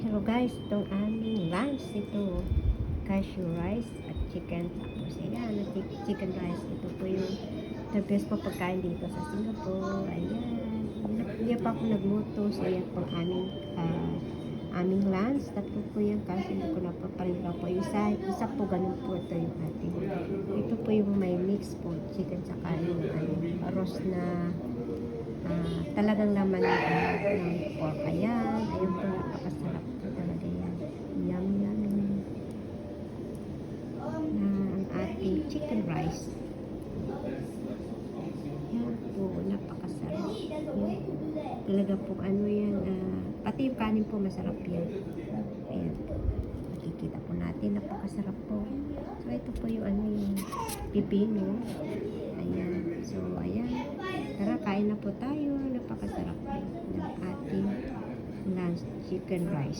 Hello guys, itong aming lunch ito, cashew rice at chicken. Tapos ayan, chicken rice. Ito po yung the best po pagkain dito sa Singapore. Ayan, hindi pa ako nagluto. So ayan po aming lunch. Tatlo po yan kasi hindi ko napapalinda po. Isa po ganun po ito yung ating. Ito po yung may mix po, chicken saka yung roast na talagang laman ng pork. Ayan po, napakasarap po talaga yan. Yum yum na ang ating chicken rice. Yan po, napakasarap. Yan. Talaga po yan, pati yung kanin po masarap yan. Ayan po, makikita po natin, napakasarap po. So ito po yung yung pipino. Ayan, so ayan, tara kain na po tayo. Napakasarap po ng ating lunch chicken rice.